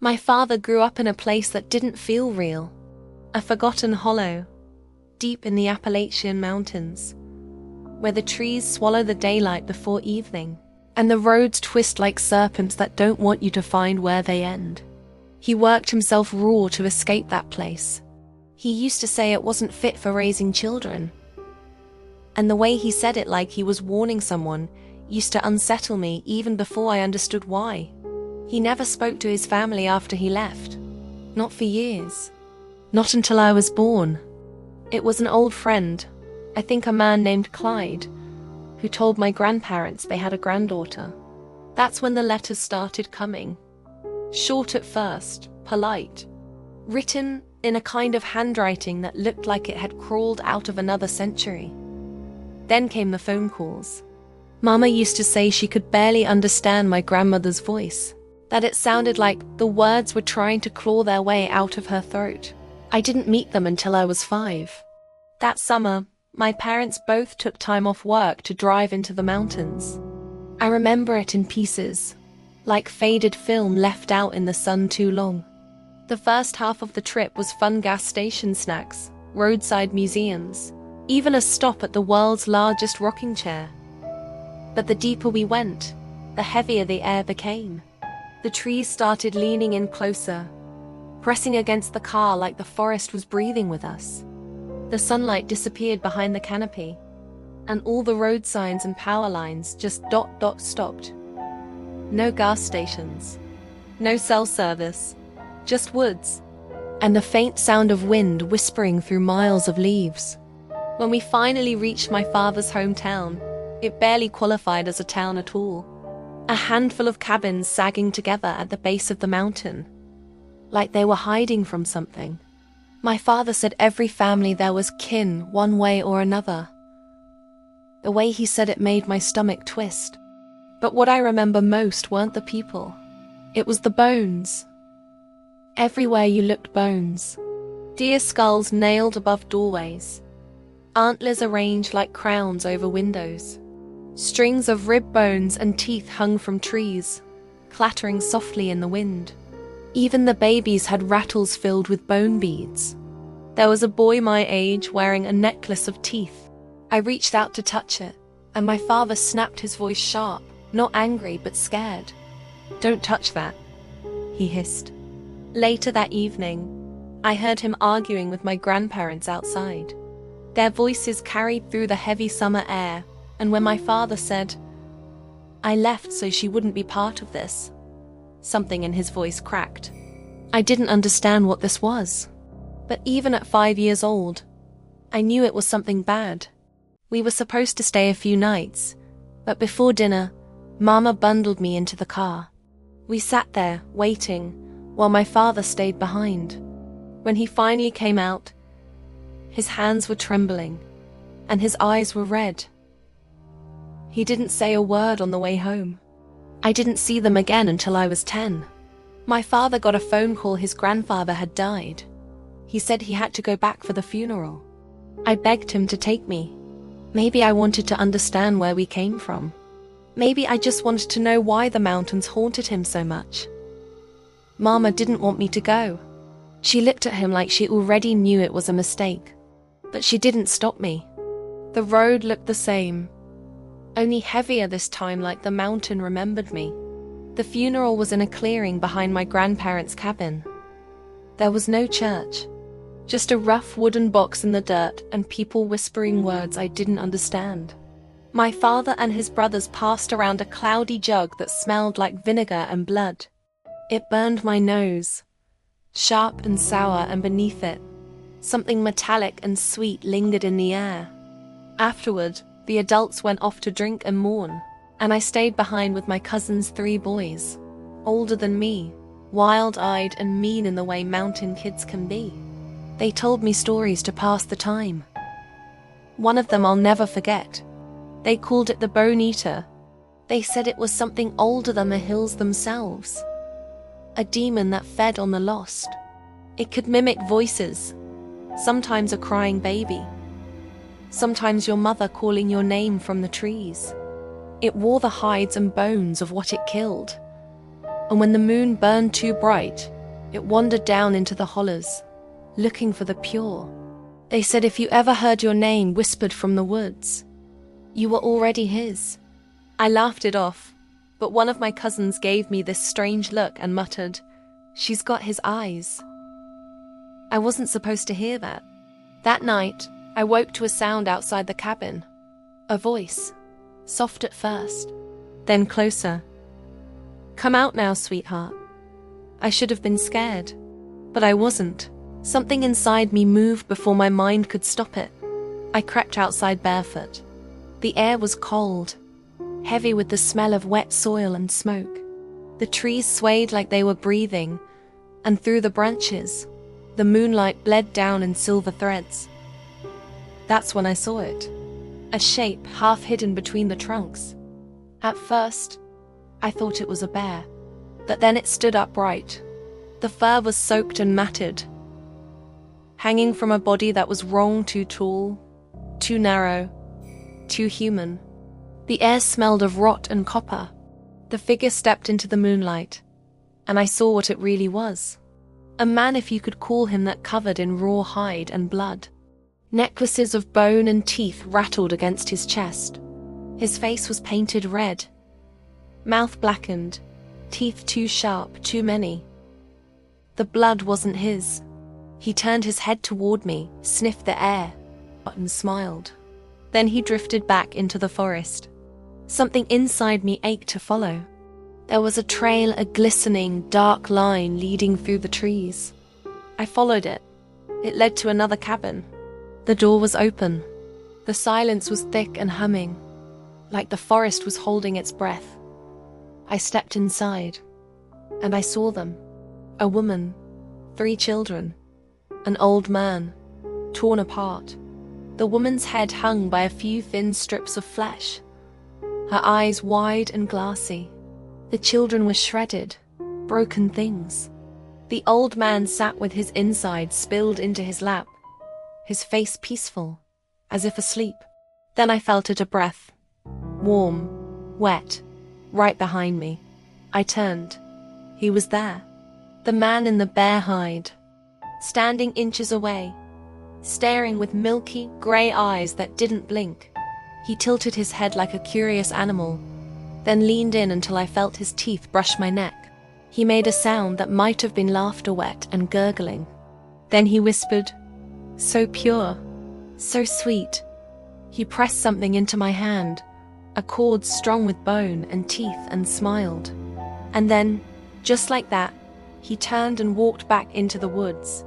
My father grew up in a place that didn't feel real. A forgotten hollow, deep in the Appalachian Mountains, where the trees swallow the daylight before evening, and the roads twist like serpents that don't want you to find where they end. He worked himself raw to escape that place. He used to say it wasn't fit for raising children. And the way he said it, like he was warning someone, used to unsettle me even before I understood why. He never spoke to his family after he left. Not for years. Not until I was born. It was an old friend, I think a man named Clyde, who told my grandparents they had a granddaughter. That's when the letters started coming. Short at first, polite, written in a kind of handwriting that looked like it had crawled out of another century. Then came the phone calls. Mama used to say she could barely understand my grandmother's voice, that it sounded like the words were trying to claw their way out of her throat. I didn't meet them until I was 5. That summer, my parents both took time off work to drive into the mountains. I remember it in pieces, like faded film left out in the sun too long. The first half of the trip was fun gas station snacks, roadside museums, even a stop at the world's largest rocking chair. But the deeper we went, the heavier the air became. The trees started leaning in closer, pressing against the car like the forest was breathing with us. The sunlight disappeared behind the canopy, and all the road signs and power lines just stopped. No gas stations, no cell service, just woods, and the faint sound of wind whispering through miles of leaves. When we finally reached my father's hometown, it barely qualified as a town at all. A handful of cabins sagging together at the base of the mountain, like they were hiding from something. My father said every family there was kin one way or another. The way he said it made my stomach twist. But what I remember most weren't the people. It was the bones. Everywhere you looked, bones. Deer skulls nailed above doorways. Antlers arranged like crowns over windows. Strings of rib bones and teeth hung from trees, clattering softly in the wind. Even the babies had rattles filled with bone beads. There was a boy my age wearing a necklace of teeth. I reached out to touch it, and my father snapped his voice sharp, not angry but scared. "Don't touch that," he hissed. Later that evening, I heard him arguing with my grandparents outside. Their voices carried through the heavy summer air, and when my father said, "I left so she wouldn't be part of this," something in his voice cracked. I didn't understand what this was, but even at 5 years old, I knew it was something bad. We were supposed to stay a few nights, but before dinner, Mama bundled me into the car. We sat there, waiting, while my father stayed behind. When he finally came out, his hands were trembling, and his eyes were red. He didn't say a word on the way home. I didn't see them again until I was 10. My father got a phone call his grandfather had died. He said he had to go back for the funeral. I begged him to take me. Maybe I wanted to understand where we came from. Maybe I just wanted to know why the mountains haunted him so much. Mama didn't want me to go. She looked at him like she already knew it was a mistake. But she didn't stop me. The road looked the same, only heavier this time, like the mountain remembered me. The funeral was in a clearing behind my grandparents' cabin. There was no church, just a rough wooden box in the dirt and people whispering words I didn't understand. My father and his brothers passed around a cloudy jug that smelled like vinegar and blood. It burned my nose, sharp and sour, and beneath it, something metallic and sweet lingered in the air. Afterward, the adults went off to drink and mourn, and I stayed behind with my cousin's 3 boys, older than me, wild-eyed and mean in the way mountain kids can be. They told me stories to pass the time. One of them I'll never forget. They called it the Bone Eater. They said it was something older than the hills themselves. A demon that fed on the lost. It could mimic voices, sometimes a crying baby, sometimes your mother calling your name from the trees. It wore the hides and bones of what it killed, and when the moon burned too bright, It wandered down into the hollows, looking for the pure. They said if you ever heard your name whispered from the woods, you were already his. I laughed it off, but one of my cousins gave me this strange look and muttered, "She's got his eyes." I wasn't supposed to hear that. That night, I woke to a sound outside the cabin. A voice, soft at first, then closer. "Come out now, sweetheart." I should have been scared, but I wasn't. Something inside me moved before my mind could stop it. I crept outside barefoot. The air was cold, heavy with the smell of wet soil and smoke. The trees swayed like they were breathing, and through the branches, the moonlight bled down in silver threads. That's when I saw it. A shape half hidden between the trunks. At first, I thought it was a bear, but then it stood upright. The fur was soaked and matted, hanging from a body that was wrong, too tall, too narrow, too human. The air smelled of rot and copper. The figure stepped into the moonlight, and I saw what it really was. A man, if you could call him that, covered in raw hide and blood. Necklaces of bone and teeth rattled against his chest. His face was painted red, mouth blackened, teeth too sharp, too many. The blood wasn't his. He turned his head toward me, sniffed the air, and smiled. Then he drifted back into the forest. Something inside me ached to follow. There was a trail, a glistening, dark line leading through the trees. I followed it. It led to another cabin. The door was open. The silence was thick and humming, like the forest was holding its breath. I stepped inside, and I saw them. A woman, 3 children, an old man, torn apart. The woman's head hung by a few thin strips of flesh, her eyes wide and glassy. The children were shredded, broken things. The old man sat with his insides spilled into his lap, his face peaceful, as if asleep. Then I felt it, a breath, warm, wet, right behind me. I turned. He was there, the man in the bear hide, standing inches away, staring with milky, grey eyes that didn't blink. He tilted his head like a curious animal, then leaned in until I felt his teeth brush my neck. He made a sound that might have been laughter, wet and gurgling. Then he whispered, "So pure, so sweet." He pressed something into my hand, a cord strung with bone and teeth, and smiled. And then, just like that, he turned and walked back into the woods.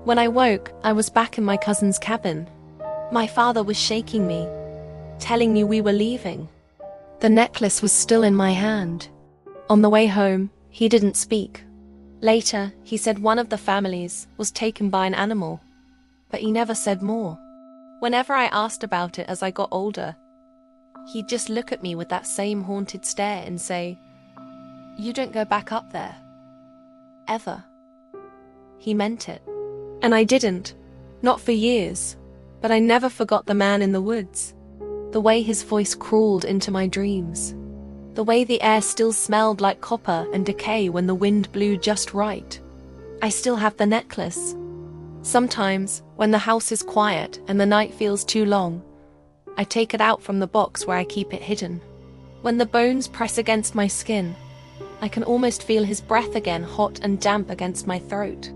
When I woke, I was back in my cousin's cabin. My father was shaking me, telling me we were leaving. The necklace was still in my hand. On the way home, he didn't speak. Later, he said one of the families was taken by an animal, but he never said more. Whenever I asked about it as I got older, he'd just look at me with that same haunted stare and say, "You don't go back up there. Ever." He meant it. And I didn't. Not for years. But I never forgot the man in the woods. The way his voice crawled into my dreams. The way the air still smelled like copper and decay when the wind blew just right. I still have the necklace. Sometimes, when the house is quiet and the night feels too long, I take it out from the box where I keep it hidden. When the bones press against my skin, I can almost feel his breath again, hot and damp against my throat.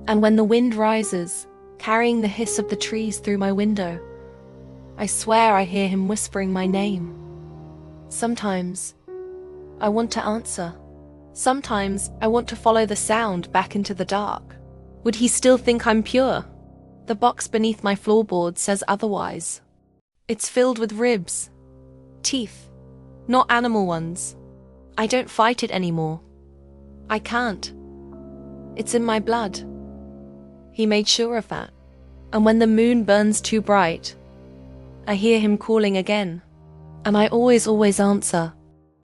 And when the wind rises, carrying the hiss of the trees through my window, I swear I hear him whispering my name. Sometimes, I want to answer. Sometimes, I want to follow the sound back into the dark. Would he still think I'm pure? The box beneath my floorboard says otherwise. It's filled with ribs, teeth, not animal ones. I don't fight it anymore. I can't. It's in my blood. He made sure of that. And when the moon burns too bright, I hear him calling again. And I always answer.